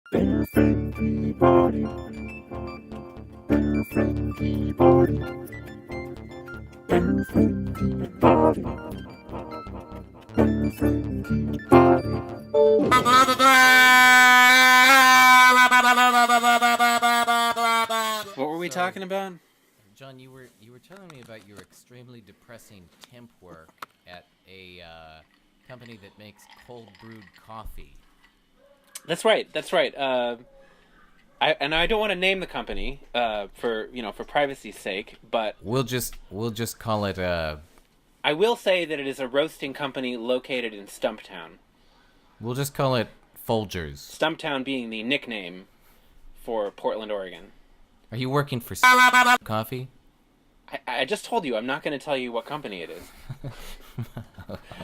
Bear friendly body. Bear friendly body. Bear friendly body. Bear friendly body. What were we talking about? John, you were telling me about your extremely depressing temp work at a company that makes cold brewed coffee. That's right. I don't want to name the company for privacy's sake, but We'll just call it I will say that it is a roasting company located in Stumptown. Folgers. Stumptown being the nickname for Portland, Oregon. Are you working for coffee? I just told you I'm not going to tell you what company it is.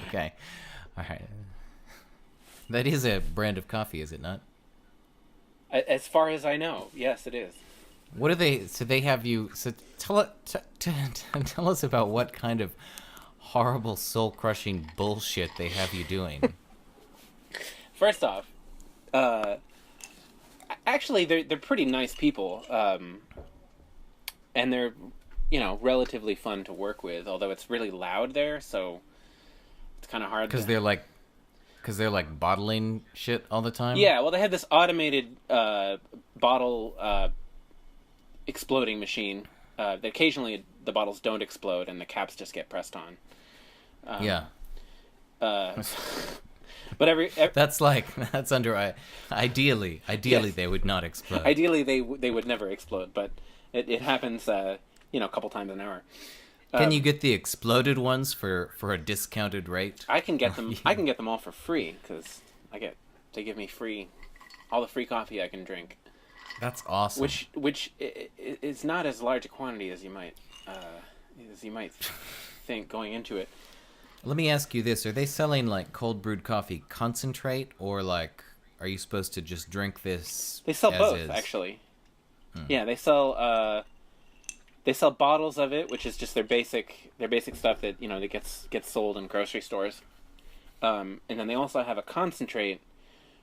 Okay. All right. That is a brand of coffee, is it not? As far as I know, yes, it is. What do they? So they have you. So tell us about what kind of horrible, soul-crushing bullshit they have you doing. First off, actually they're pretty nice people, and they're relatively fun to work with. Although it's really loud there, so it's kind of hard. Because they're like bottling shit all the time. Yeah, well, they have this automated bottle exploding machine. That occasionally the bottles don't explode and the caps just get pressed on. Yeah. But every That's under ideally Yes. they would not explode. Ideally, they would never explode, but it happens, a couple times an hour. Can you get the exploded ones for a discounted rate? I can get them. I can get them all for free because they give me all the free coffee I can drink. That's awesome. Which is not as large a quantity as you might think going into it. Let me ask you this: are they selling like cold brewed coffee concentrate, or like are you supposed to just drink this? They sell as both, is? actually. Yeah, they sell bottles of it, which is just their basic stuff that that gets sold in grocery stores. And then they also have a concentrate,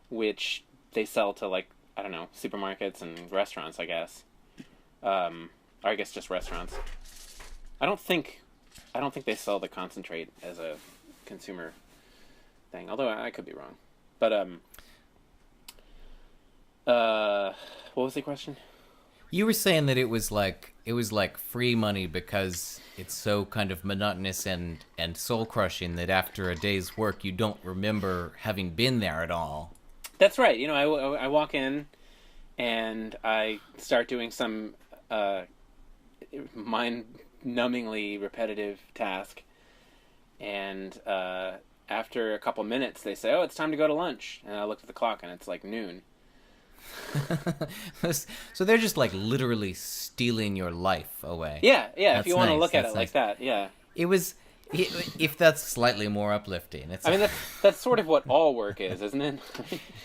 which they sell to, like, I don't know, supermarkets and restaurants, I guess. Or I guess just restaurants. I don't think they sell the concentrate as a consumer thing, although I could be wrong. But what was the question? You were saying that it was like free money because it's so kind of monotonous and soul crushing that after a day's work you don't remember having been there at all. That's right. I walk in and I start doing some mind-numbingly repetitive task, and after a couple minutes they say, "Oh, it's time to go to lunch," and I look at the clock and it's like noon. So they're just like literally stealing your life away. Yeah. That's If you want to nice, look at that's it like nice. that, yeah. It was, if that's slightly more uplifting. It's, I mean, that's sort of what all work is, isn't it?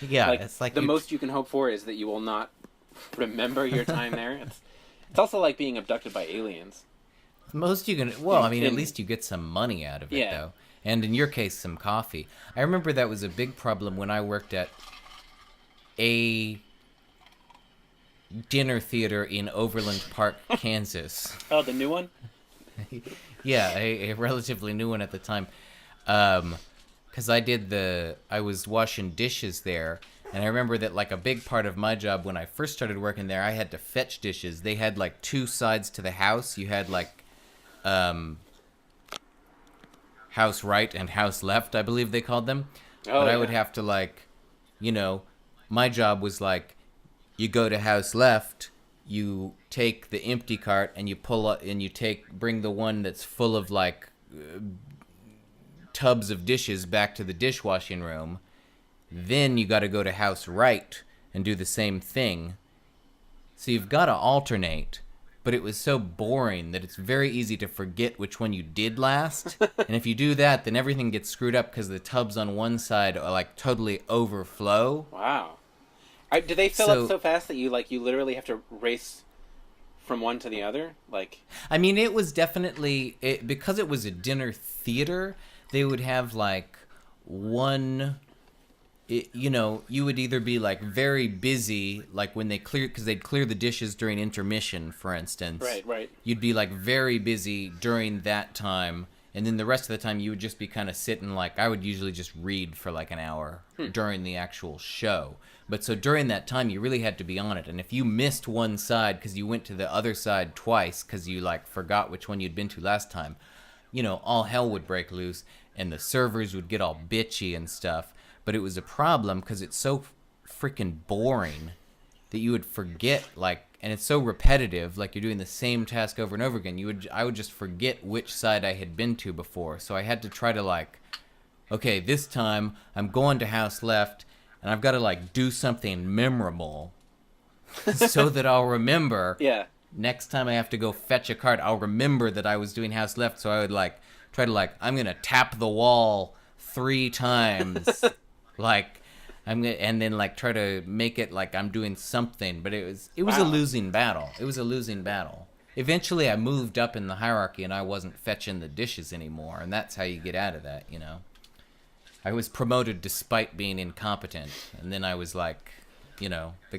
yeah, like, it's like the most you can hope for is that you will not remember your time there. It's also like being abducted by aliens. most you can. Well, I mean, at least you get some money out of it, Yeah. though, and in your case, some coffee. I remember that was a big problem when I worked at a dinner theater in Overland Park, Kansas. Oh, the new one? Yeah, a relatively new one at the time. Because I was washing dishes there, and I remember that like a big part of my job when I first started working there, I had to fetch dishes. They had like two sides to the house. You had like house right and house left, I believe they called them. Oh, but I yeah. would have to my job was like, you go to house left, you take the empty cart and you pull up and bring the one that's full of like tubs of dishes back to the dishwashing room. Then you got to go to house right and do the same thing. So you've got to alternate, but it was so boring that it's very easy to forget which one you did last. And if you do that, then everything gets screwed up because the tubs on one side are like totally overflow. Wow. Do they fill up so fast that you literally have to race from one to the other? Like, I mean, it was definitely because it was a dinner theater. They would have like one you would either be like very busy, like when because they'd clear the dishes during intermission, for instance. Right. You'd be like very busy during that time, and then the rest of the time you would just be kind of sitting. Like I would usually just read for like an hour during the actual show. But so during that time, you really had to be on it. And if you missed one side because you went to the other side twice because you like forgot which one you'd been to last time, all hell would break loose, and the servers would get all bitchy and stuff. But it was a problem because it's so freaking boring that you would forget, and it's so repetitive, like you're doing the same task over and over again. I would just forget which side I had been to before. So I had to try to okay, this time I'm going to house left, and I've got to do something memorable so that I'll remember. Yeah. Next time I have to go fetch a card, I'll remember that I was doing house left. So I would try to I'm going to tap the wall 3 times. And then try to make it like I'm doing something, but it was a losing battle. It was a losing battle. Eventually I moved up in the hierarchy and I wasn't fetching the dishes anymore, and that's how you get out of that, I was promoted despite being incompetent, and then I was the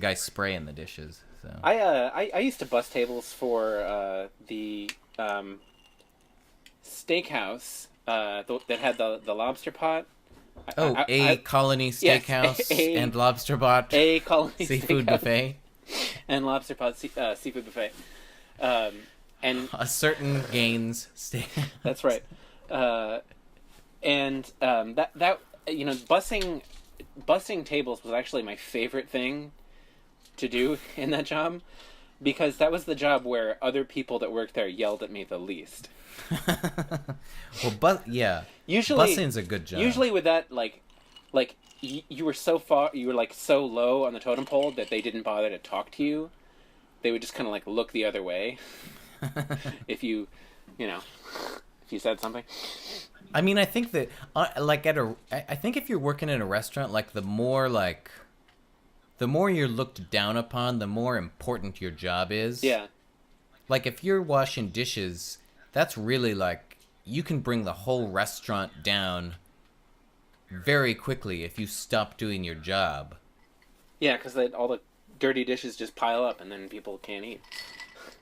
guy spraying the dishes. So I used to bus tables for the steakhouse that had the lobster pot. Colony Steakhouse and Lobster Pot. A Colony Seafood Steakhouse Buffet. And Lobster Pot Seafood Buffet. And a certain Gaines steak. That's right. And that busing tables was actually my favorite thing to do in that job, because that was the job where other people that worked there yelled at me the least. Well, usually bussing's a good job. Usually with that, you were so so low on the totem pole that they didn't bother to talk to you. They would just kind of look the other way if you said something. I mean, I think that I think if you're working in a restaurant, the more you're looked down upon, the more important your job is. Yeah. If you're washing dishes, that's really you can bring the whole restaurant down very quickly if you stop doing your job. Yeah, because all the dirty dishes just pile up and then people can't eat.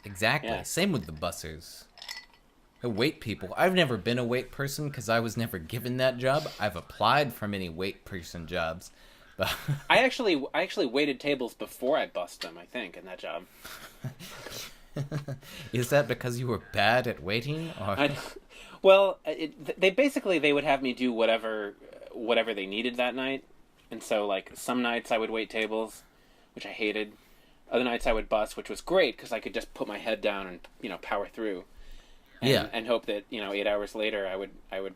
Exactly. Yeah. Same Same with the bussers. The wait people. I've never been a wait person because I was never given that job. I've applied for many wait person jobs. But I actually waited tables before I bussed them, I think, in that job. Is that because you were bad at waiting? Or? Well, they would have me do whatever they needed that night. And so, some nights I would wait tables, which I hated. Other nights I would bus, which was great because I could just put my head down and, power through. And hope that, 8 hours later I would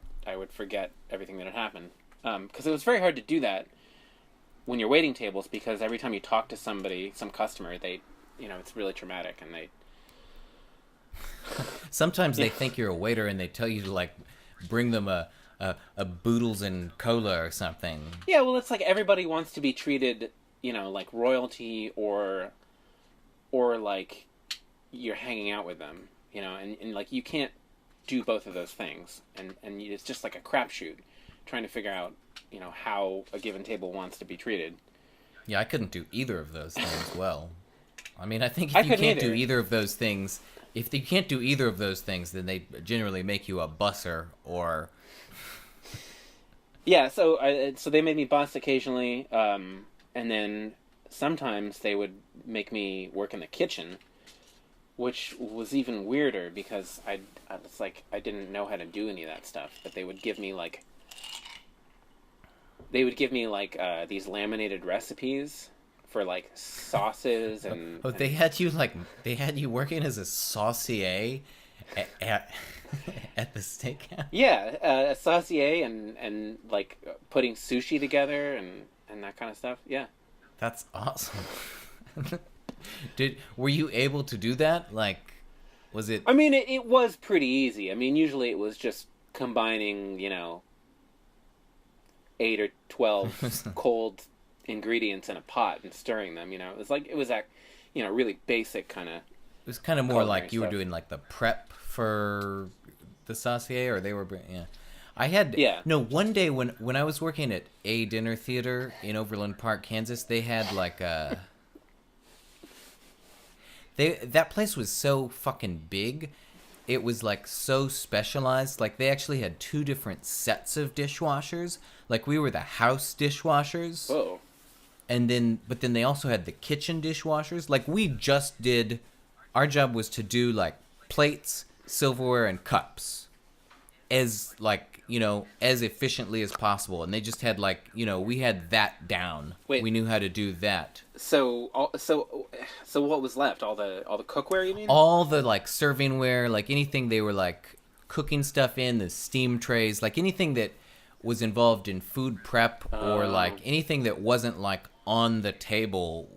forget everything that had happened. Because it was very hard to do that when you're waiting tables, because every time you talk to somebody, some customer, it's really traumatic, and they... Sometimes they think you're a waiter and they tell you to bring them a Boodles and cola or something. Yeah, well, it's everybody wants to be treated, like royalty or you're hanging out with them, and you can't do both of those things, and it's just a crapshoot trying to figure out how a given table wants to be treated. Yeah, I couldn't do either of those things well. I mean, I think if you can't do either of those things, then they generally make you a busser or... Yeah, so they made me bus occasionally, and then sometimes they would make me work in the kitchen, which was even weirder because I didn't know how to do any of that stuff, but they would give me these laminated recipes for sauces and... Oh, they had you working as a saucier at the steakhouse? Yeah, a saucier and putting sushi together and that kind of stuff. Yeah. That's awesome. Were you able to do that? Was it... I mean, it was pretty easy. I mean, usually it was just combining, 8 or 12 cold ingredients in a pot and stirring them, It was really basic kind of... It was kind of more like you were doing the prep for the saucier, or they were... Yeah. Yeah. No, one day when I was working at a dinner theater in Overland Park, Kansas, they had like a that place was so fucking big. It was like so specialized. Like they actually had two different sets of dishwashers. Like we were the house dishwashers. Whoa. But then they also had the kitchen dishwashers. Like we just did, our job was to do like plates, silverware, and cups as like, you know, as efficiently as possible. And they just had like, you know, we had that down. Wait. We knew how to do that. So what was left? All the cookware, you mean? All the like servingware, like anything they were like cooking stuff in, the steam trays, like anything that was involved in food prep or like anything that wasn't like on the table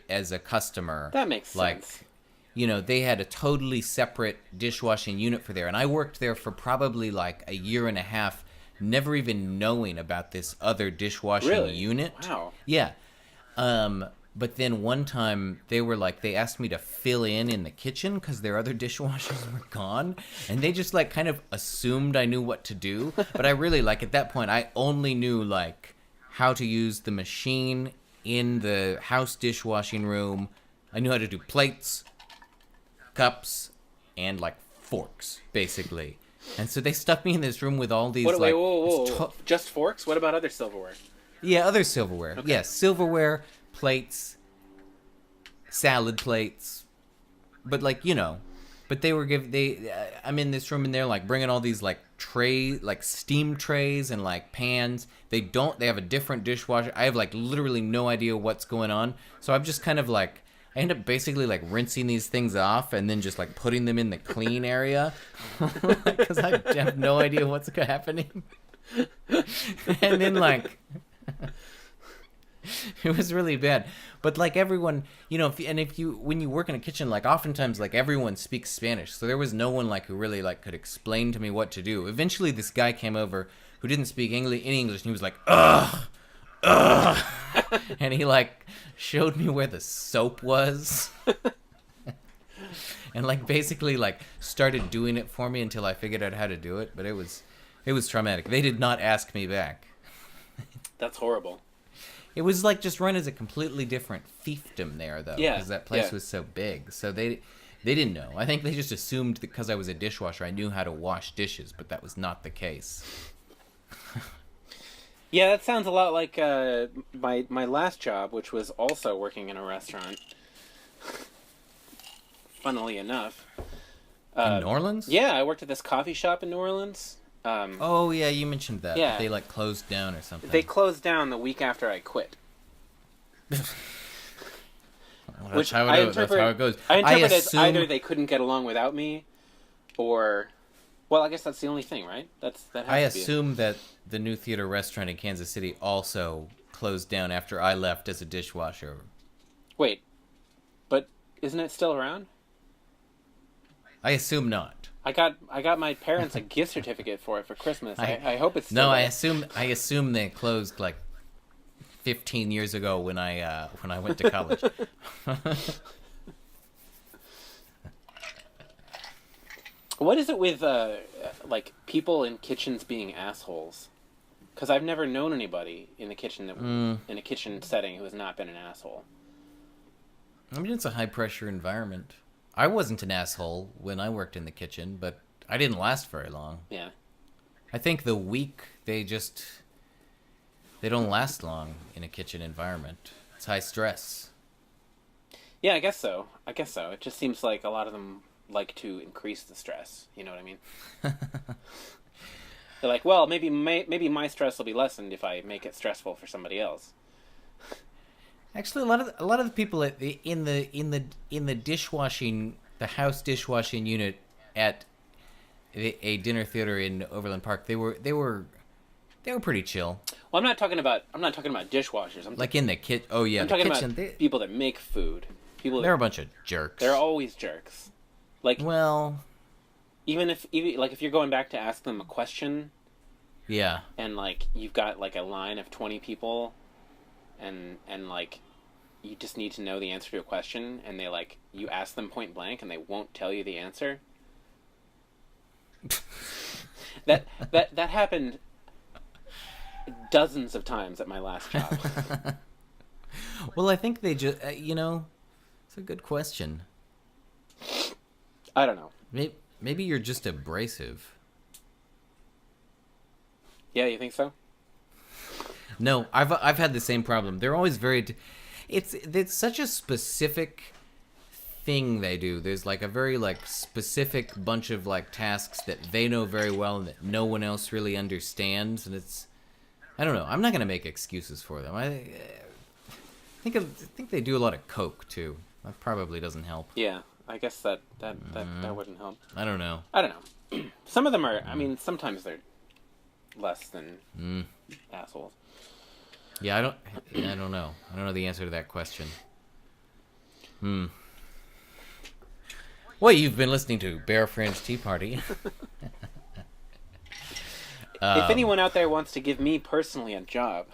as a customer. That makes sense. You know, they had a totally separate dishwashing unit for there. And I worked there for probably like a year and a half, never even knowing about this other dishwashing unit. Wow. Yeah. But then one time they asked me to fill in the kitchen because their other dishwashers were gone. And they just like kind of assumed I knew what to do. But I really like at that point, I only knew like how to use the machine in the house dishwashing room. I knew how to do plates, cups, and like forks, basically. And so they stuck me in this room with all these whoa. Just forks? What about other silverware? Yeah, other silverware. Okay. Yeah, silverware, plates, salad plates. But like, you know, but I'm in this room and they're like bringing all these like like steam trays and like pans. They have a different dishwasher. I have like literally no idea what's going on. So I'm just kind of like, I end up basically like rinsing these things off and then just like putting them in the clean area because I have no idea what's happening. And then like, it was really bad. But like everyone, you know, when you work in a kitchen, like oftentimes like everyone speaks Spanish. So there was no one like who really like could explain to me what to do. Eventually this guy came over who didn't speak any English and he was like, ugh. And he like showed me where the soap was and like basically like started doing it for me until I figured out how to do it. But it was traumatic. They did not ask me back. That's horrible. It was like just run as a completely different fiefdom there though. Yeah, because that place was so big. So they didn't know. I think they just assumed that because I was a dishwasher I knew how to wash dishes, but that was not the case. Yeah, that sounds a lot like my last job, which was also working in a restaurant. Funnily enough. In New Orleans? Yeah, I worked at this coffee shop in New Orleans. Oh, yeah, you mentioned that. Yeah. They, like, closed down or something. They closed down the week after I quit. That's Which how I it goes. I interpret it as either they couldn't get along without me, or... Well, I guess that's the only thing, right? That has to be. I assume that the new theater restaurant in Kansas City also closed down after I left as a dishwasher. Wait, but isn't it still around? I assume not. I got my parents a gift certificate for it for Christmas. I hope it's still no. there. I assume they closed like 15 years ago when I went to college. What is it with like people in kitchens being assholes? Because I've never known anybody in the kitchen in a kitchen setting who has not been an asshole. I mean, it's a high pressure environment. I wasn't an asshole when I worked in the kitchen, but I didn't last very long. Yeah. I think the weak they don't last long in a kitchen environment. It's high stress. Yeah, I guess so. It just seems like a lot of them like to increase the stress. You know what I mean? They're like, well, maybe my stress will be lessened if I make it stressful for somebody else. Actually, a lot of the people in the dishwashing, the house dishwashing unit at a dinner theater in Overland Park, they were pretty chill. Well, I'm not talking about dishwashers. Like in the kit. Oh yeah, I'm the talking kitchen. about people that make food. They're a bunch of jerks. They're always jerks. Like, well, even if you're going back to ask them a question, yeah, and like you've got like a line of 20 people, and like you just need to know the answer to a question, and they like you ask them point blank, and they won't tell you the answer. That happened dozens of times at my last job. Well, I think they just, it's a good question. I don't know. Maybe you're just abrasive. Yeah, you think so? No, I've had the same problem. They're always it's such a specific thing they do. There's like a very like specific bunch of like tasks that they know very well and that no one else really understands, and I don't know. I'm not gonna make excuses for them. I think they do a lot of coke too. That probably doesn't help. Yeah, I guess that wouldn't help. I don't know. Some of them are. I mean, sometimes they're less than assholes. Yeah, I don't know. I don't know the answer to that question. Well, you've been listening to Bear Fringe Tea Party. If anyone out there wants to give me personally a job.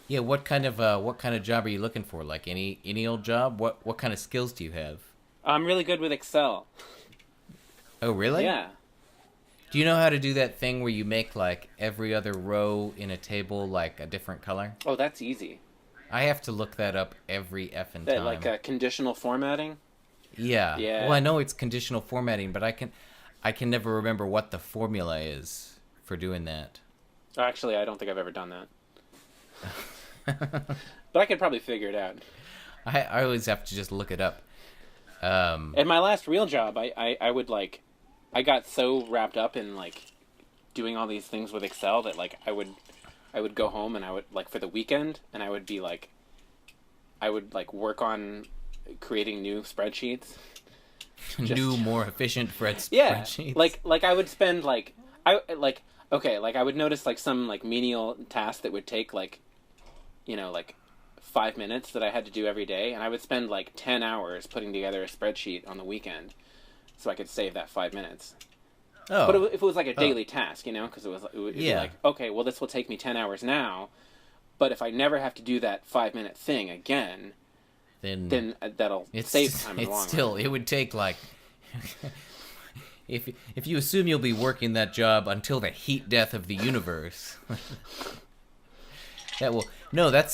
Yeah, what kind of job are you looking for? Like any old job? What kind of skills do you have? I'm really good with Excel. Oh, really? Yeah. Do you know how to do that thing where you make like every other row in a table like a different color? Oh, that's easy. I have to look that up every effing time. Like conditional formatting? Yeah. Yeah. Well, I know it's conditional formatting, but I can never remember what the formula is for doing that. Actually, I don't think I've ever done that. But I could probably figure it out. I always have to just look it up. At my last real job, I would like, I got so wrapped up in like doing all these things with Excel that like I would go home and I would like for the weekend and I would work on creating new spreadsheets. New, more efficient spreadsheets. Yeah, like I would spend like I would notice like some like menial task that would take like, like 5 minutes that I had to do every day, and I would spend like 10 hours putting together a spreadsheet on the weekend so I could save that 5 minutes. Oh. But if it was like a daily task, because it would be Yeah. like, okay, well this will take me 10 hours now, but if I never have to do that 5-minute thing again, then that'll save time in the long run. It would take like if you assume you'll be working that job until the heat death of the universe. That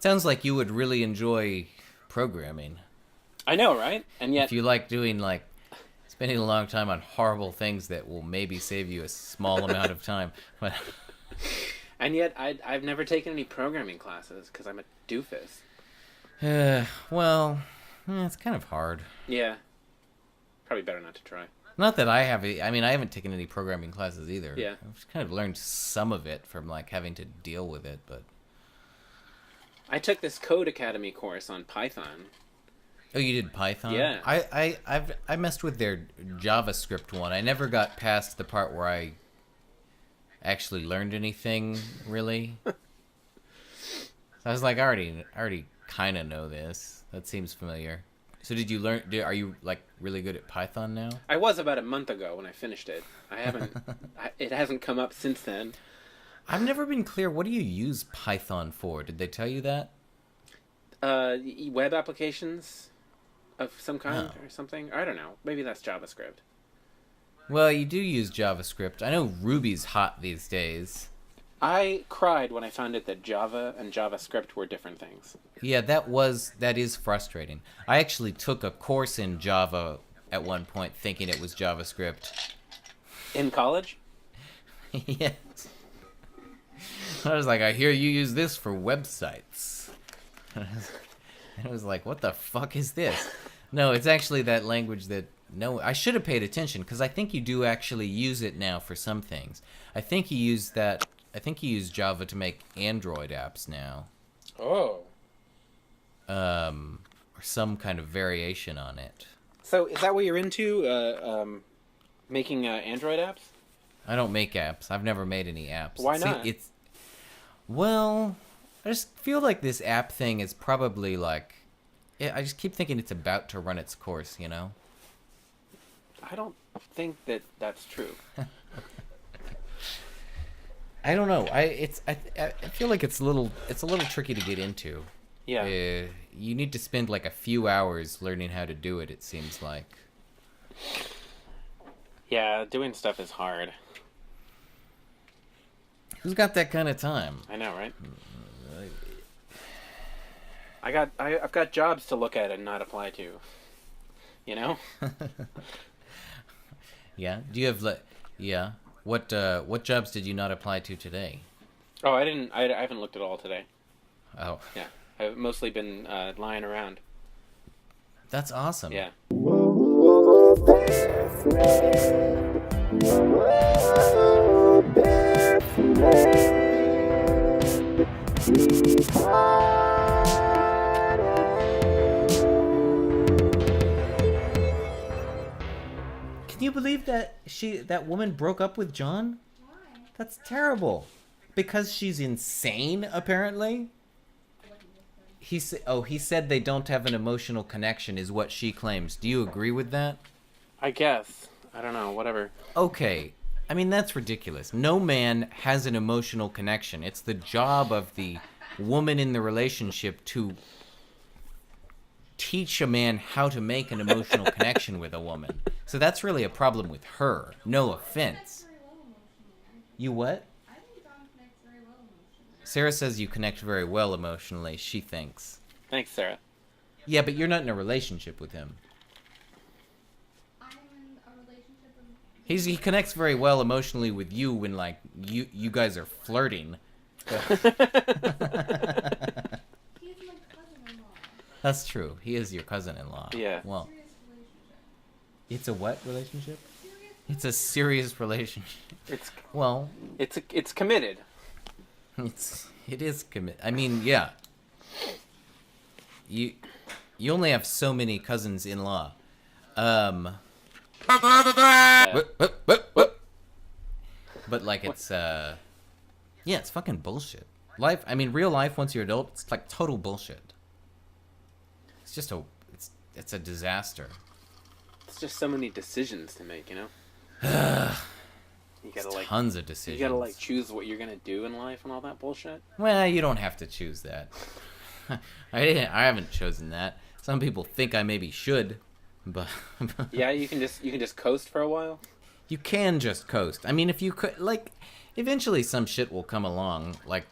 sounds like you would really enjoy programming. I know, right? And yet if you like doing like spending a long time on horrible things that will maybe save you a small amount of time. But and yet I've never taken any programming classes because I'm a doofus. It's kind of hard. Yeah. Probably better not to try. Not that I have. I haven't taken any programming classes either. Yeah. I've kind of learned some of it from like having to deal with it, but. I took this Code Academy course on Python. Oh, you did Python? Yeah. I messed with their JavaScript one. I never got past the part where I actually learned anything really. I was like, I already kind of know this. That seems familiar. So did you learn? Are you like really good at Python now? I was about a month ago when I finished it. I haven't. It hasn't come up since then. I've never been clear. What do you use Python for? Did they tell you that? Web applications of some kind or something. I don't know. Maybe that's JavaScript. Well, you do use JavaScript. I know Ruby's hot these days. I cried when I found out that Java and JavaScript were different things. Yeah, that is frustrating. I actually took a course in Java at one point thinking it was JavaScript. In college? Yes. I was like, I hear you use this for websites. I was like, what the fuck is this? No, it's actually that language that... No, I should have paid attention because I think you do actually use it now for some things. I think you use Java to make Android apps now. Oh. Or some kind of variation on it. So is that what you're into? Making Android apps? I don't make apps. I've never made any apps. Why not? I just feel like this app thing is probably like... I just keep thinking it's about to run its course, you know? I don't think that that's true. I don't know. I feel like it's a little tricky to get into. Yeah. You need to spend like a few hours learning how to do it. It seems like. Yeah, doing stuff is hard. Who's got that kind of time? I know, right? I've got jobs to look at and not apply to. You know? Yeah. Do you have yeah? What jobs did you not apply to today? Oh, I didn't. I haven't looked at all today. Oh, Yeah, I've mostly been lying around. that's awesome. Yeah. Can you believe that that woman broke up with John? Why? That's terrible. Because she's insane, apparently. He said they don't have an emotional connection, is what she claims. Do you agree with that? I guess. I don't know. Whatever. Okay. I mean, that's ridiculous. No man has an emotional connection. It's the job of the woman in the relationship to teach a man how to make an emotional connection with a woman. So that's really a problem with her. No offense. Very well emotionally. You what? I think John connects very well emotionally. Sarah says you connect very well emotionally, she thinks. Thanks, Sarah. Yeah, but you're not in a relationship with him. I'm in a relationship with... He connects very well emotionally with you when, like, you guys are flirting. He's my cousin-in-law. That's true. He is your cousin-in-law. Yeah. Well, Serious relationship. it's a what relationship? Serious? It's a serious relationship. It's Well, it's committed. it is commit. I mean, yeah. You only have so many cousins-in-law. But like it's yeah, it's fucking bullshit. Life, I mean, real life once you're adult, it's like total bullshit. It's just it's a disaster. It's just so many decisions to make, you know. You gotta like Tons of decisions. you gotta like choose what you're gonna do in life and all that bullshit. Well, you don't have to choose that. I haven't chosen that. Some people think I maybe should, but Yeah, you can just coast for a while. you can just coast. I mean, if you could, like, eventually some shit will come along. Like,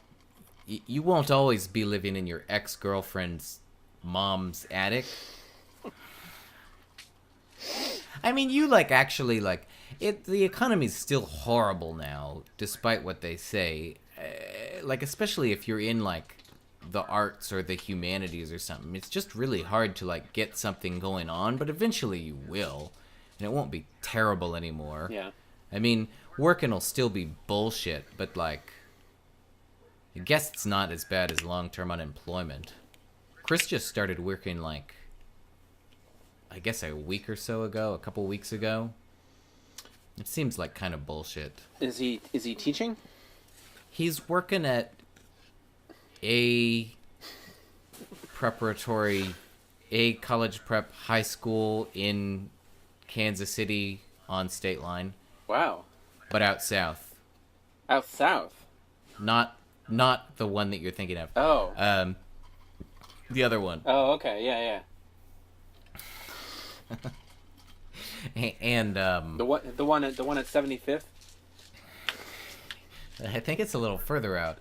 you won't always be living in your ex-girlfriend's mom's attic. I mean, you like actually like it. The economy's still horrible now, despite what they say. Like, especially if you're in like the arts or the humanities or something, it's just really hard to like get something going on. But eventually you will, and it won't be terrible anymore. Yeah. I mean, working will still be bullshit, but like, I guess it's not as bad as long-term unemployment. Chris just started working like, I guess a week or so ago, a couple weeks ago. It seems like kind of bullshit. Is he teaching? He's working at a college prep high school in Kansas City on state line, Wow. but out south. Out south. Not the one that you're thinking of. Oh. The other one. Oh, okay. Yeah, yeah. And The one at 75th. I think it's a little further out.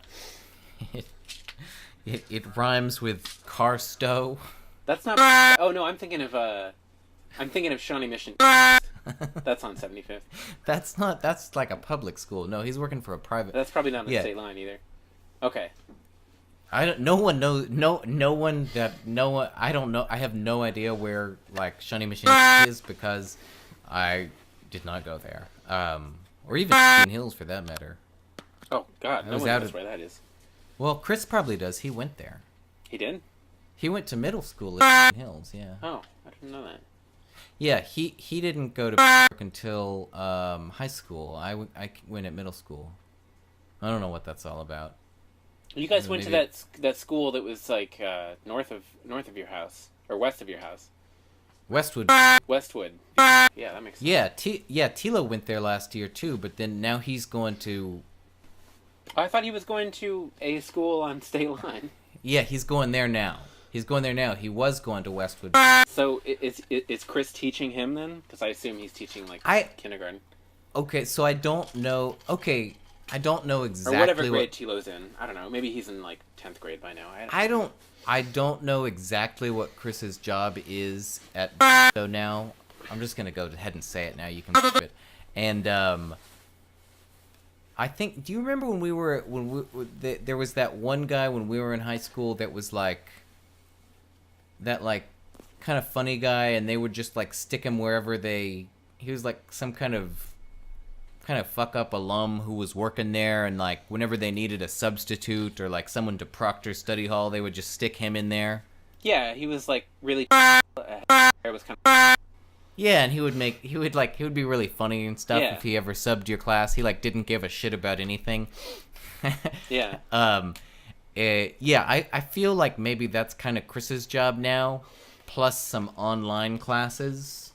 It rhymes with car stow. That's not. Oh no, I'm thinking of Shawnee Mission. That's on 75th. That's like a public school. No, he's working for a private. That's probably not on the Yeah. state line either. Okay. I don't. No one knows. No one. I don't know. I have no idea where like Shawnee Mission is because I did not go there. Or even Indian Hills for that matter. Oh God, I no was one out knows of- where that is. Well, Chris probably does. He went there. He did? He went to middle school at Indian Hills. Yeah. Oh, I didn't know that. Yeah. He didn't go to work until high school. I went at middle school. I don't know what that's all about. You guys went to Maybe- that school that was like north of your house or west of your house. Westwood. Westwood. Yeah, that makes sense. Yeah, Tilo went there last year too, but then now he's going to. I thought he was going to a school on state line. Yeah, he's going there now. He's going there now. He was going to Westwood. So is Chris teaching him then? Because I assume he's teaching like kindergarten. Okay, so I don't know. Okay, I don't know exactly or whatever grade Tilo's in. I don't know. Maybe he's in like 10th grade by now. I don't know exactly what Chris's job is at. So now I'm just gonna go ahead and say it now. You can it. And I think. Do you remember there was that one guy when we were in high school that was like that kind of funny guy, and they would just like stick him wherever he was like some kind of fuck up alum who was working there, and like whenever they needed a substitute or like someone to proctor study hall, they would just stick him in there. Yeah, he was like really. It was kind of. Yeah, and he would be really funny and stuff Yeah. if he ever subbed your class. He like didn't give a shit about anything. Yeah. I feel like maybe that's kind of Chris's job now, plus some online classes.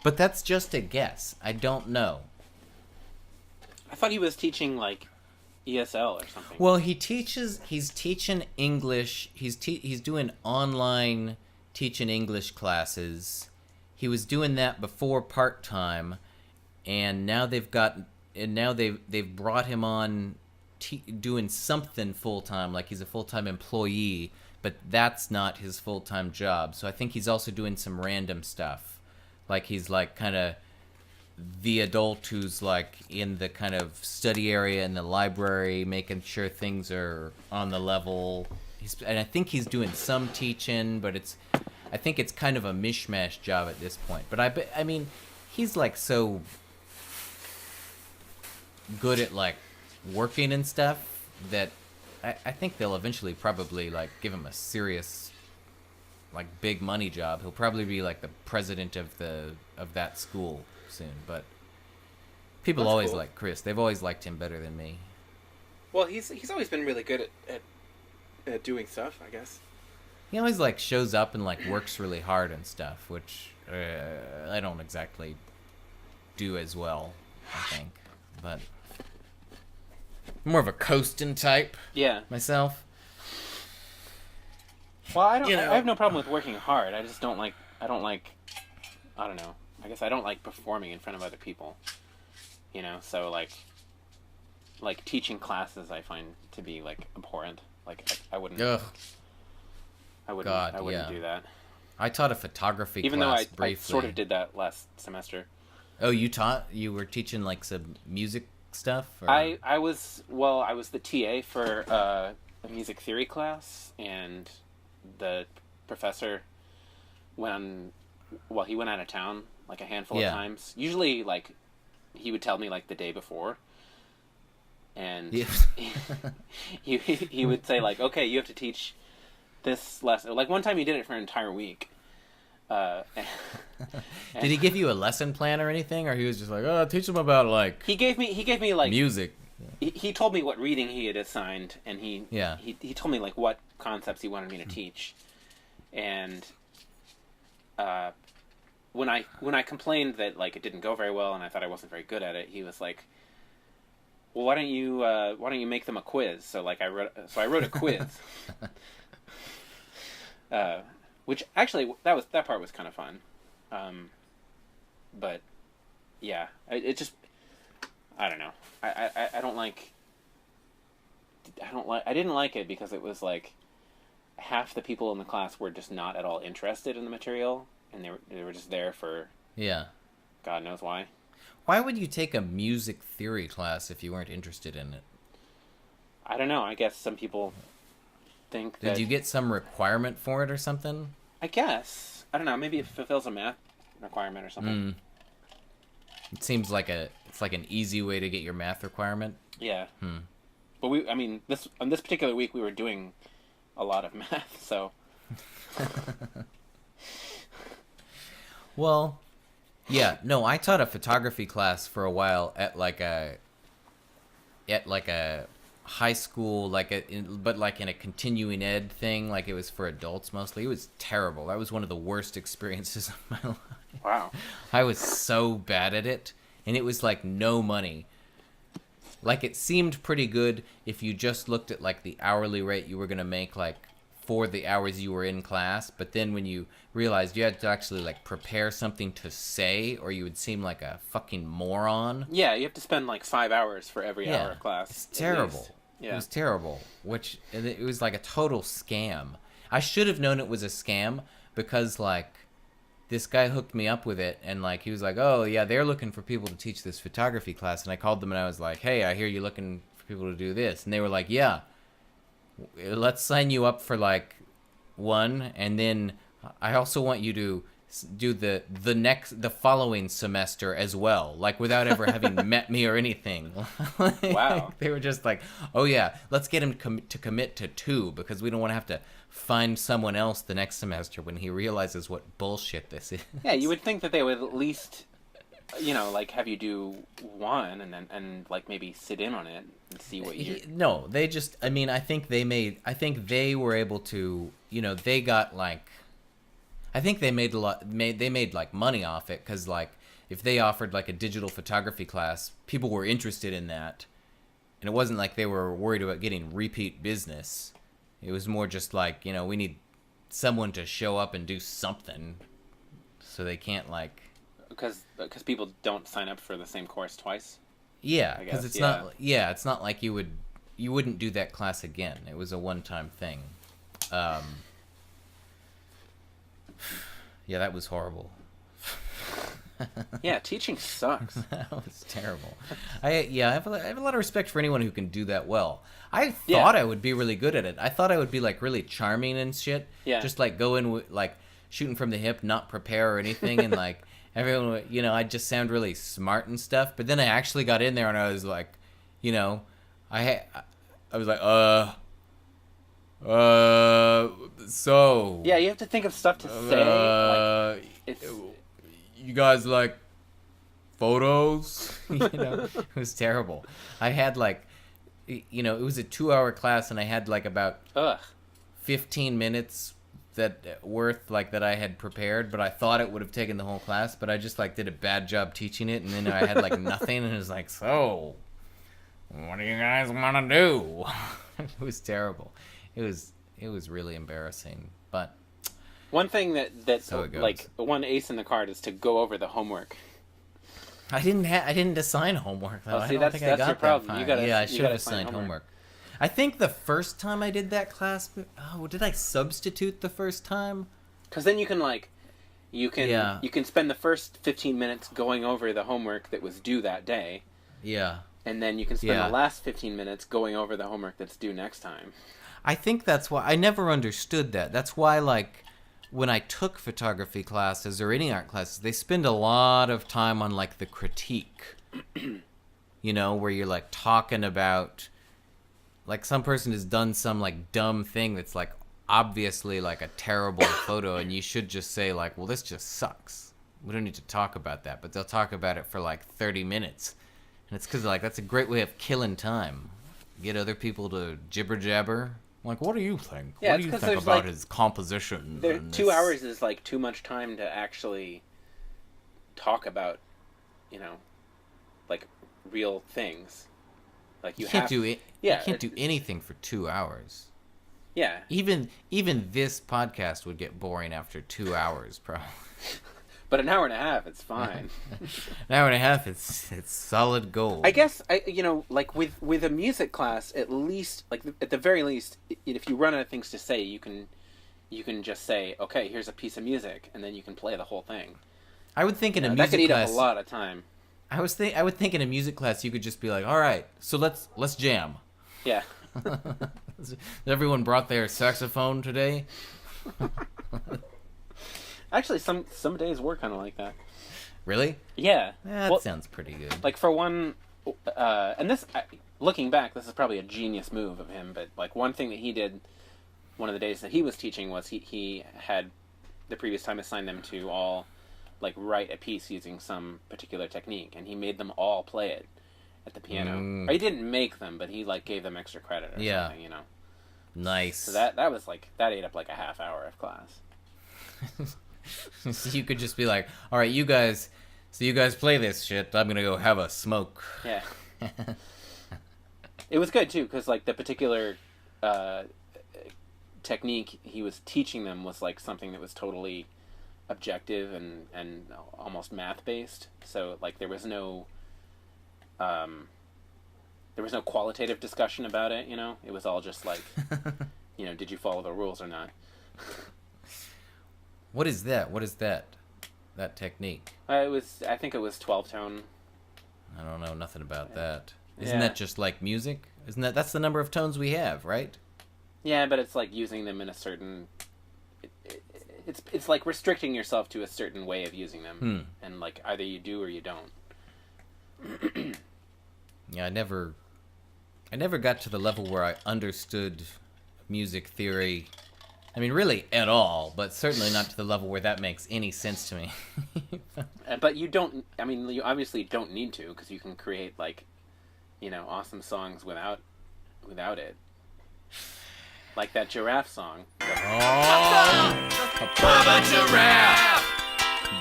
But that's just a guess. I don't know. I thought he was teaching like ESL or something. Well, he's teaching English. He's doing online teaching English classes. He was doing that before part-time, and now they've brought him on doing something full-time, like he's a full-time employee, but that's not his full-time job. So I think he's also doing some random stuff. Like he's like kind of the adult who's like in the kind of study area in the library, making sure things are on the level. And I think he's doing some teaching, but I think it's kind of a mishmash job at this point. But I mean, he's like so good at like working and stuff that I think they'll eventually probably like give him a serious like big money job. He'll probably be like the president of that school soon. But people That's always cool. like Chris. They've always liked him better than me. Well, he's always been really good at doing stuff, I guess. He always like shows up and like works really hard and stuff, which I don't exactly do as well, I think. But more of a coasting type. Yeah. Myself. Well, I have no problem with working hard. I just don't like. I don't know. I guess I don't like performing in front of other people. You know, so like teaching classes, I find to be like abhorrent. Like I wouldn't. Ugh. I wouldn't. God, I wouldn't yeah. do that. I taught a photography Even class though I briefly. sort of did that last semester. Oh, you were teaching like some music stuff? Or? I was the TA for a music theory class, and the professor he went out of town like a handful of times. Usually like he would tell me like the day before, and he would say like, okay, you have to teach this lesson. Like one time he did it for an entire week. Did he give you a lesson plan or anything, or he was just like, oh, teach them about like he gave me like music? He told me what reading he had assigned, and he told me like what concepts he wanted me to teach, and when I complained that like it didn't go very well and I thought I wasn't very good at it, he was like, well, why don't you make them a quiz? So like I wrote a quiz. Which actually that part was kind of fun, but yeah, I don't know. I didn't like it because it was like half the people in the class were just not at all interested in the material, and they were just there for God knows why. Why would you take a music theory class if you weren't interested in it? I don't know. I guess some people think that... Did you get some requirement for it or something? I guess. I don't know. Maybe it fulfills a math requirement or something. It seems like it's like an easy way to get your math requirement. Yeah. But on this particular week we were doing a lot of math, so. Well, yeah. No, I taught a photography class for a while at like a high school, but in a continuing ed thing. Like it was for adults mostly. It was terrible. That was one of the worst experiences of my life. Wow. I was so bad at it, and it was like no money. Like it seemed pretty good if you just looked at like the hourly rate you were gonna make like for the hours you were in class, but then when you realized you had to actually like prepare something to say, or you would seem like a fucking moron. Yeah, you have to spend like 5 hours for every hour of class. It's at terrible. least. Yeah. It was terrible. It was like a total scam. I should have known it was a scam because like this guy hooked me up with it, and like he was like, "Oh yeah, they're looking for people to teach this photography class." And I called them and I was like, "Hey, I hear you looking for people to do this." And they were like, "Yeah, let's sign you up for like one, and then I also want you to do the following semester as well, like without ever having met me or anything." Like, Wow. they were just like, "Oh yeah, let's get him to commit to 2 because we don't want to have to find someone else the next semester when he realizes what bullshit this is." Yeah, you would think that they would at least, like have you do 1 and like maybe sit in on it and see what you. No, they just. I mean, I think they were able to. They got like. I think they made They made like money off it because like if they offered like a digital photography class, people were interested in that, and it wasn't like they were worried about getting repeat business. It was more just like we need someone to show up and do something, so they can't like. Because people don't sign up for the same course twice. Yeah, I because guess, it's yeah. not. Yeah, it's not like you wouldn't do that class again. It was a one-time thing. Yeah, that was horrible. Yeah, teaching sucks. That was terrible. I have a lot of respect for anyone who can do that well. I thought Yeah. I would be really good at it. I thought I would be like really charming and shit. Yeah. Just like go in with like shooting from the hip, not prepare or anything, and like everyone would, I'd just sound really smart and stuff. But then I actually got in there and I was like, I was like, so. Yeah, you have to think of stuff to say. Like, it's you guys like photos? It was terrible. I had like, it was a 2-hour class and I had like about 15 minutes that I had prepared, but I thought it would have taken the whole class, but I just like did a bad job teaching it, and then I had like nothing, and it was like, so what do you guys want to do? It was terrible. It was really embarrassing, but one thing that So it goes. like one ace in the card is to go over the homework. I didn't assign homework though. Oh, see, I don't that's- think I that's got your that problem. far. You gotta- yeah, I you should gotta have assign assigned homework. homework. I think the first time I did that class, did I substitute the first time? Because then you can Yeah. you can spend the first 15 minutes going over the homework that was due that day, Yeah. and then you can spend Yeah. the last 15 minutes going over the homework that's due next time. I think that's why I never understood that. That's why, like, when I took photography classes or any art classes, they spend a lot of time on like the critique. Where you're like talking about, like, some person has done some like dumb thing that's like obviously like a terrible photo, and you should just say like, well, this just sucks. We don't need to talk about that, but they'll talk about it for like 30 minutes, and it's because like that's a great way of killing time. Get other people to jibber jabber. Like, what do you think? Yeah, What it's do you 'cause think there's, about like, his composition? There, and 2 this?" hours is like too much time to actually talk about, like real things. Like You you can't have do it. Yeah, you can't do anything for 2 hours. Yeah, Even this podcast would get boring after 2 hours, probably. but an hour and a half, it's fine. An hour and a half, it's solid gold. I guess like with a music class, at least, like at the very least, if you run out of things to say, you can just say, okay, here's a piece of music, and then you can play the whole thing. I would think in a That music could eat class. up a lot of time. I would think in a music class you could just be like, all right, so let's jam. Yeah. Everyone brought their saxophone today. Actually, some days were kind of like that. Really? Yeah. That Well, sounds pretty good. like for one, and this, looking back, this is probably a genius move of him. But like one thing that he did, one of the days that he was teaching was he had the previous time assigned them to all like write a piece using some particular technique, and he made them all play it at the piano. Or he didn't make them, but he like gave them extra credit or Yeah. something, Nice. So that was like that ate up like a half hour of class. So you could just be like, all right, you guys play this shit. I'm gonna go have a smoke. Yeah. It was good too, because like the particular technique he was teaching them was like something that was totally objective and almost math based. So like there was no qualitative discussion about it. You know, it was all just like, you know, did you follow the rules or not? What is that? What is that? That technique? I think it was 12-tone. I don't know nothing about that. Isn't Yeah. that just like music? Isn't that's the number of tones we have, right? Yeah, but it's like using them in a certain. It's like restricting yourself to a certain way of using them, and like either you do or you don't. Yeah, I never got to the level where I understood music theory. I mean, really at all, but certainly not to the level where that makes any sense to me. But you don't. I mean, you obviously don't need to, because you can create like, you know, awesome songs without it. Like that giraffe song. Oh, a pervert giraffe,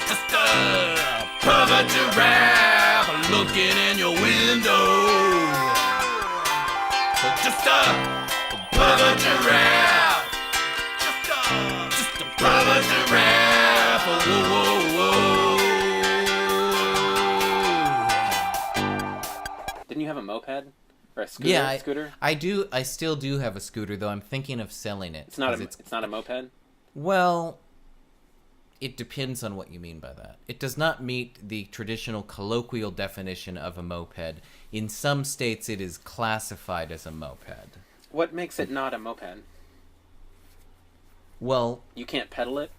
just a pervert giraffe looking in your window. Just a pervert giraffe, just a pervert giraffe. Whoa, whoa, whoa. Didn't you have a moped or a scooter? Yeah, Scooter. I do. I still do have a scooter, though. I'm thinking of selling it. It's not 'cause it's not a moped. Well, it depends on what you mean by that. It does not meet the traditional colloquial definition of a moped. In some states, it is classified as a moped. What makes it not a moped? Well, You can't pedal it.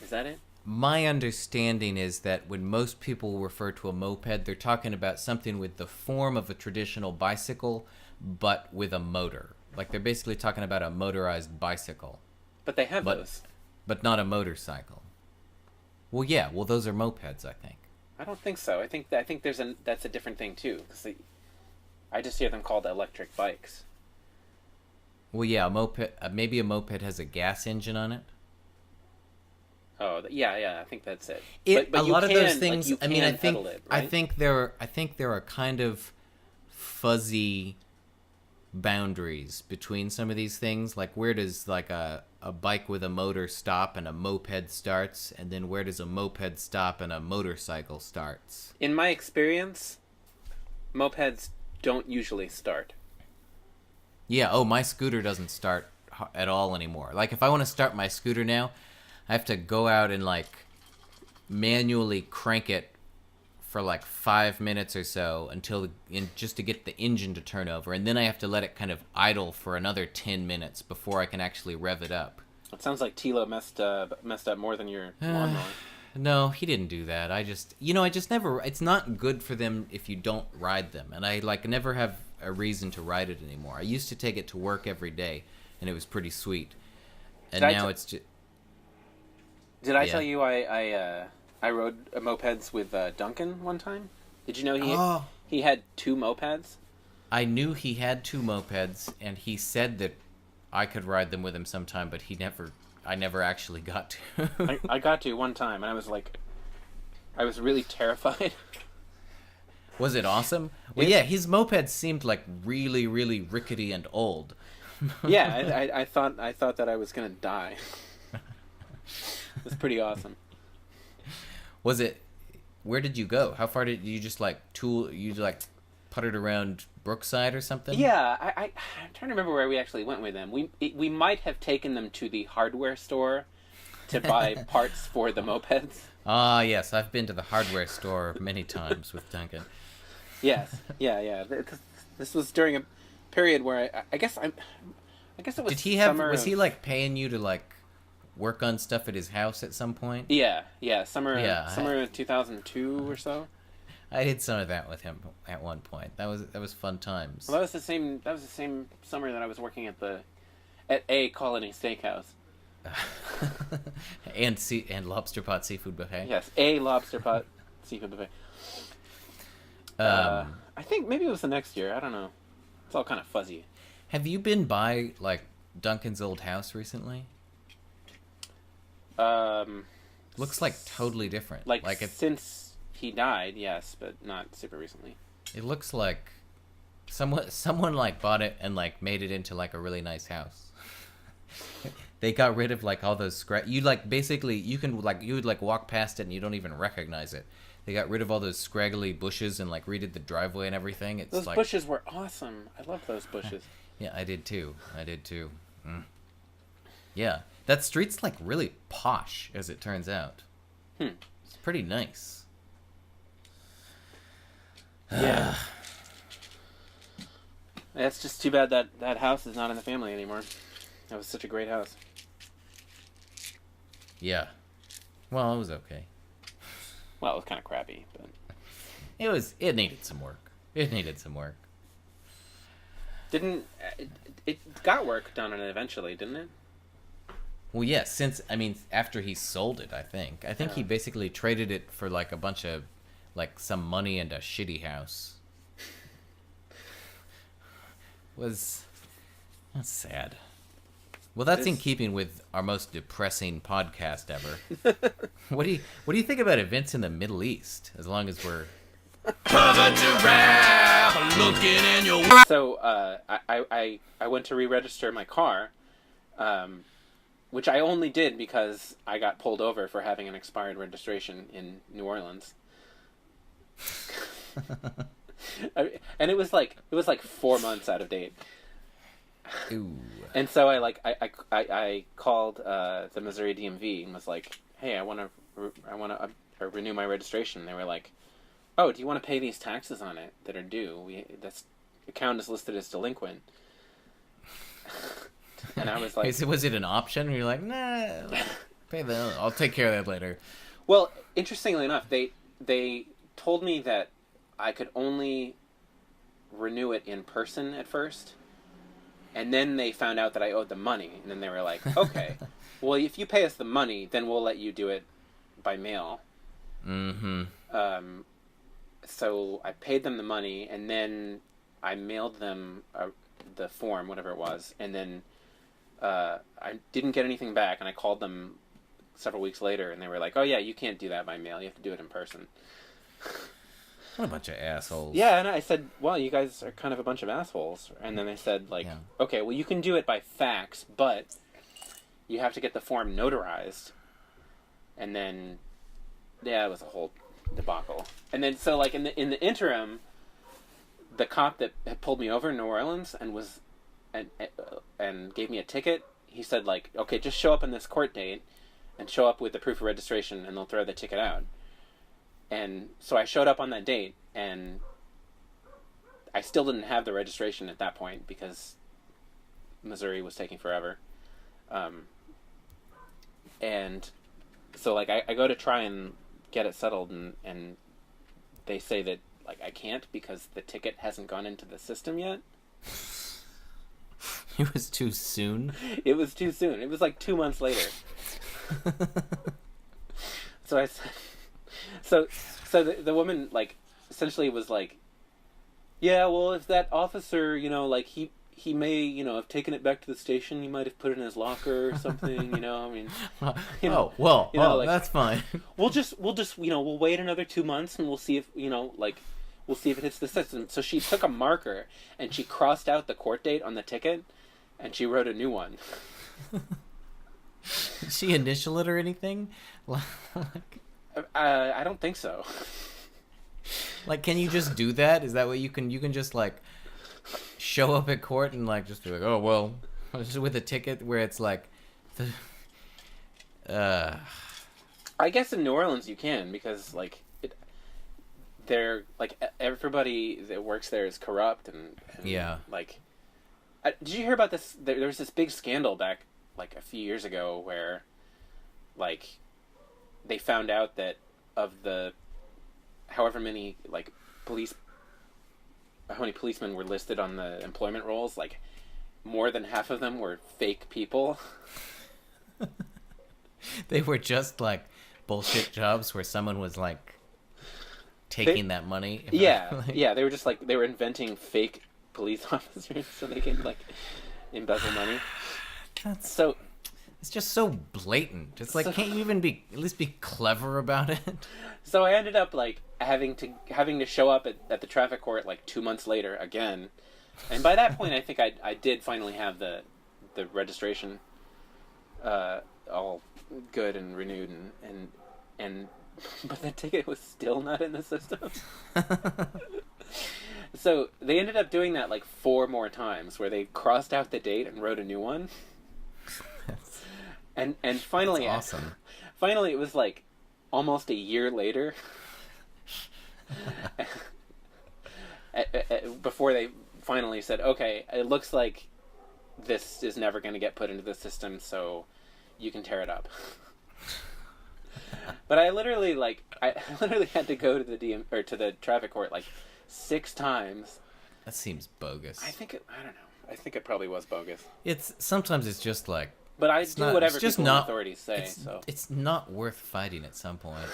Is that it? my understanding is that when most people refer to a moped, they're talking about something with the form of a traditional bicycle, but with a motor. Like they're basically talking about a motorized bicycle, But they have But- those. but not a motorcycle. Well, yeah. Well, those are mopeds, I think. I don't think so. I think that's a different thing too. Because I just hear them called electric bikes. Well, yeah. A moped. Maybe a moped has a gas engine on it. Oh, yeah. I think that's it. It But a you lot of can, those like, things. you I mean, I can think pedal it, I right? think there are kind of fuzzy boundaries between some of these things. Like where does like a bike with a motor stop and a moped starts, and then where does a moped stop and a motorcycle starts? In my experience, mopeds don't usually start. Yeah. Oh, my scooter doesn't start at all anymore. Like if I want to start my scooter now, I have to go out and like manually crank it for like 5 minutes or so just to get the engine to turn over, and then I have to let it kind of idle for another 10 minutes before I can actually rev it up. It sounds like Tilo messed up more than your lawnmower. No, he didn't do that. I just never. It's not good for them if you don't ride them, and I like never have a reason to ride it anymore. I used to take it to work every day, and it was pretty sweet. And now it's just. Did I Yeah. tell you I rode mopeds with Duncan one time? Did you know he had 2 mopeds? I knew he had 2 mopeds, and he said that I could ride them with him sometime, but I never actually got to. I got to one time, and I was really terrified. Was it awesome? Well, yeah, his mopeds seemed like really, really rickety and old. Yeah, I thought that I was gonna die. It was pretty awesome. Was it? Where did you go? How far did you just like puttered around Brookside or something? Yeah, I'm trying to remember where we actually went with them. We might have taken them to the hardware store to buy parts for the mopeds. Ah, yes, I've been to the hardware store many times with Duncan. Yes, yeah. This was during a period where I guess it was. Did he have? summer Was of- he like paying you to like work on stuff at his house at some point? Yeah, summer Yeah, of 2002 or so. I did some of that with him at one point. That was fun times. Well, that was the same summer that I was working at a Colony Steakhouse. and lobster pot seafood buffet. Yes, a lobster pot seafood buffet. I think maybe it was the next year. I don't know. It's all kind of fuzzy. Have you been by like Duncan's old house recently? Looks like totally different. Like since he died, yes, but not super recently. It looks like Someone like bought it and like made it into like a really nice house. They got rid of like all those you like basically you would like walk past it and you don't even recognize it. They got rid of all those scraggly bushes and like redid the driveway and everything. It's those like bushes were awesome. I love those bushes. Yeah, I did too. Yeah, that street's like really posh, as it turns out. It's pretty nice. Yeah. It's just too bad that that house is not in the family anymore. That was such a great house. Yeah. Well, it was okay. Well, it was kind of crappy, but It needed some work. didn't it got work done on it eventually, didn't it? Well, yes, after he sold it, I think he basically traded it for like a bunch of like some money and a shitty house. That's sad. Well, that's in keeping with our most depressing podcast ever. What do you think about events in the Middle East? As long as we're Pervert Giraffe, looking in your. So I went to re-register my car, which I only did because I got pulled over for having an expired registration in New Orleans. And it was like 4 months out of date. Ooh. And so I called the Missouri DMV and was like, "Hey, I want to renew my registration." And they were like, "Oh, do you want to pay these taxes on it that are due? This account is listed as delinquent." And I was like, "Was it an option?" And you're like, "Nah, pay that. I'll take care of that later." Well, interestingly enough, they told me that I could only renew it in person at first. And then they found out that I owed the money, and then they were like, "Okay, well, if you pay us the money, then we'll let you do it by mail." Mm-hmm. So I paid them the money, and then I mailed them the form, whatever it was, and then I didn't get anything back, and I called them several weeks later, and they were like, "Oh yeah, you can't do that by mail. You have to do it in person." What a bunch of assholes. Yeah, and I said, "Well, you guys are kind of a bunch of assholes." And then they said, like, "Okay, well, you can do it by fax, but you have to get the form notarized." And then, yeah, it was a whole debacle. And then, so, like, in the interim, the cop that had pulled me over in New Orleans and gave me a ticket, he said, like, "Okay, just show up on this court date and show up with the proof of registration, and they'll throw the ticket out." And so I showed up on that date, and I still didn't have the registration at that point because Missouri was taking forever. And so, like, I go to try and get it settled, and they say that, like, I can't because the ticket hasn't gone into the system yet. It was too soon? It was too soon. It was, like, 2 months later. So I said... So the woman, like, essentially was like, "Yeah, well, if that officer, you know, like, he may, you know, have taken it back to the station. He might have put it in his locker or something, you know. I mean, you know, like, that's fine. We'll just, you know, we'll wait another 2 months and we'll see if, you know, like, we'll see if it hits the system." So she took a marker and she crossed out the court date on the ticket, and she wrote a new one. Did she initial it or anything? I don't think so. Like, can you just do that? Is that what you can just, like, show up at court and, like, just be like, "Oh, well," just with a ticket where it's like, I guess in New Orleans you can, because, like, they're, like, everybody that works there is corrupt, and yeah. Like, did you hear about this? There was this big scandal back, like, a few years ago where, like, they found out that of the however many, like, how many policemen were listed on the employment rolls, like, more than half of them were fake people. They were just, like, bullshit jobs where someone was, like, taking that money. Yeah, yeah, they were just, like, they were inventing fake police officers so they could, like, embezzle money. That's It's just so blatant. It's like, can't you even at least be clever about it? So I ended up like having to show up at the traffic court like 2 months later again, and by that point I think I did finally have the registration all good and renewed and but the ticket was still not in the system. So they ended up doing that like 4 more times, where they crossed out the date and wrote a new one. And finally, that's awesome. Finally, it was like almost a year later before they finally said, "Okay, it looks like this is never going to get put into the system, so you can tear it up." But I literally had to go to the to the traffic court like 6 times. That seems bogus. I don't know. I think it probably was bogus. Sometimes it's just like. But I do whatever people in authorities say. It's not worth fighting at some point.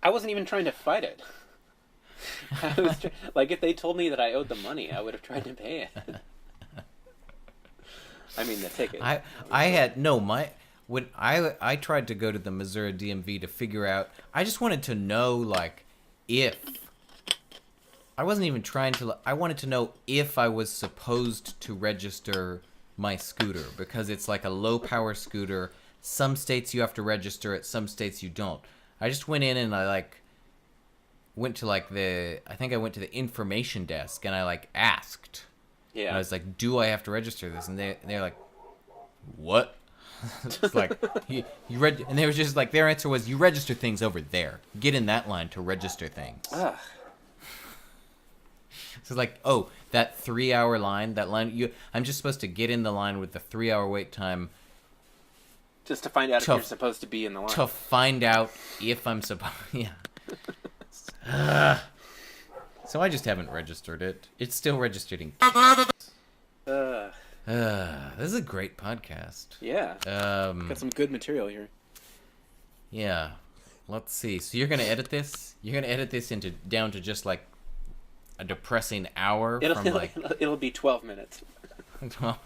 I wasn't even trying to fight it. I was like, if they told me that I owed the money, I would have tried to pay it. I mean, the ticket. When I tried to go to the Missouri DMV to figure out, I just wanted to know, like, if. I wasn't even trying to. I wanted to know if I was supposed to register my scooter, because it's like a low power scooter. Some states you have to register it, some states you don't. I just went in and I went to the information desk and I asked. Yeah. And I was like, do I have to register this? And they're like, what? It's like, you read, and they were just like, their answer was, you register things over there. Get in that line to register things. Ugh. So like, oh, that 3-hour line, I'm just supposed to get in the line with the 3-hour wait time. Just to find out if you're supposed to be in the line. To find out if I'm supposed, yeah. So I just haven't registered it. It's still registered in. This is a great podcast. Yeah. Got some good material here. Yeah. Let's see. So you're gonna edit this? You're gonna edit this down to just like a depressing hour? It'll be 12 minutes. 12?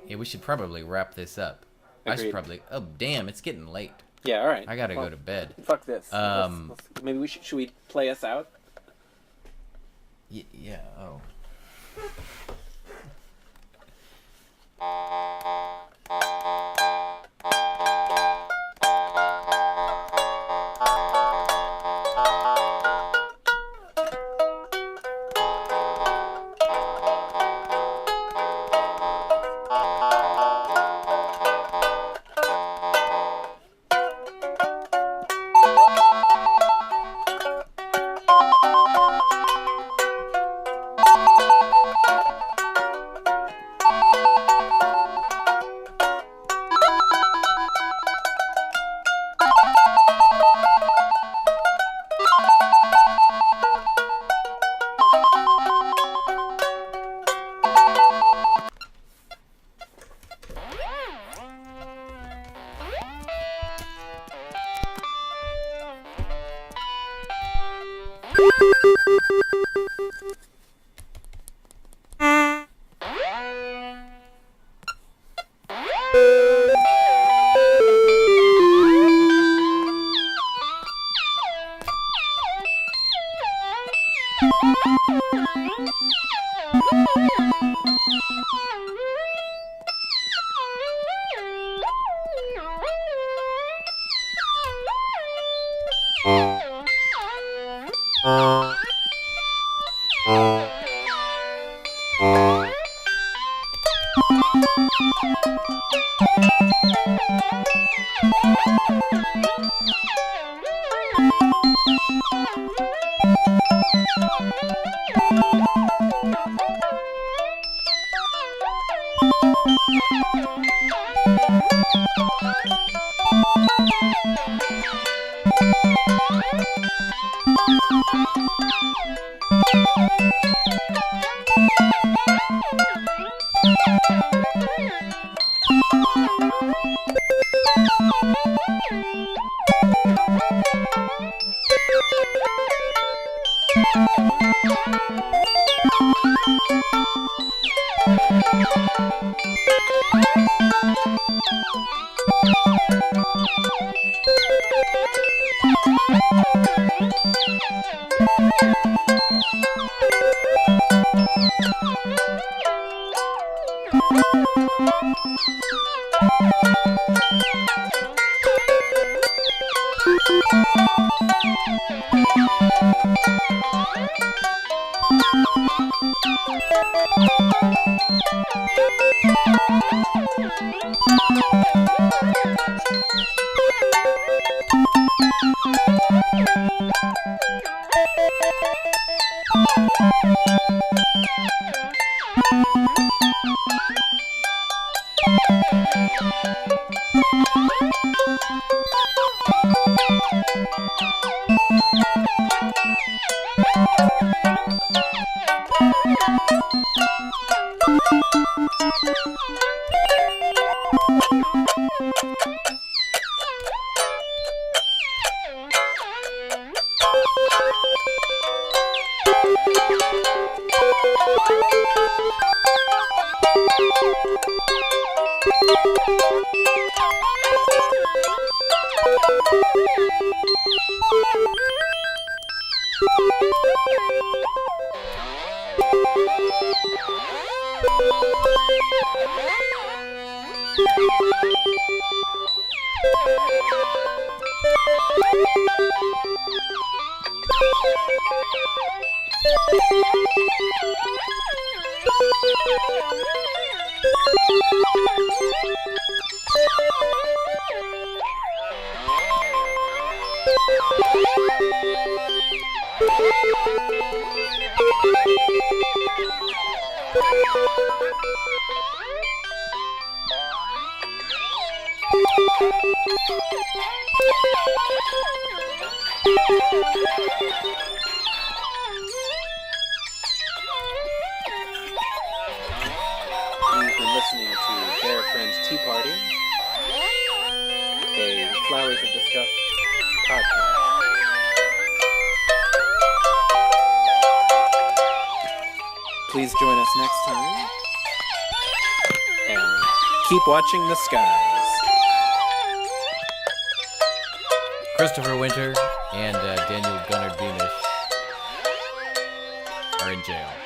Yeah, we should probably wrap this up. Agreed. I should probably. Oh, damn! It's getting late. Yeah. All right. I gotta go to bed. Fuck this. Maybe should we play us out? Yeah. Oh. You've been listening to Their Friends Tea Party, a Flowers of Disgust podcast. Please join us next time, and keep watching the skies. Christopher Winter and Daniel Gunnard Beamish are in jail.